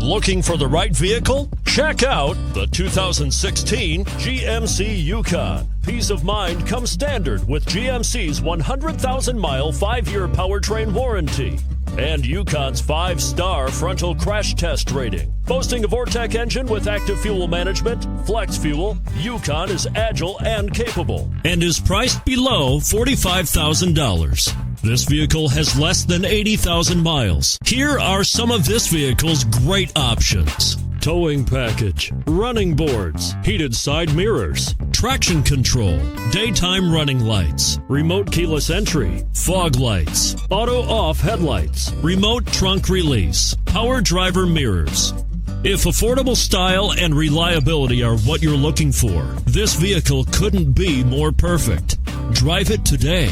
Looking for the right vehicle? Check out the 2016 GMC Yukon. Peace of mind comes standard with GMC's 100,000-mile 5-year powertrain warranty and Yukon's 5-star frontal crash test rating. Boasting a Vortec engine with active fuel management, flex fuel, Yukon is agile and capable and is priced below $45,000. This vehicle has less than 80,000 miles. Here are some of this vehicle's great options: towing package, running boards, heated side mirrors, traction control, daytime running lights, remote keyless entry, fog lights, auto off headlights, remote trunk release, power driver mirrors. If affordable style and reliability are what you're looking for, this vehicle couldn't be more perfect. Drive it today.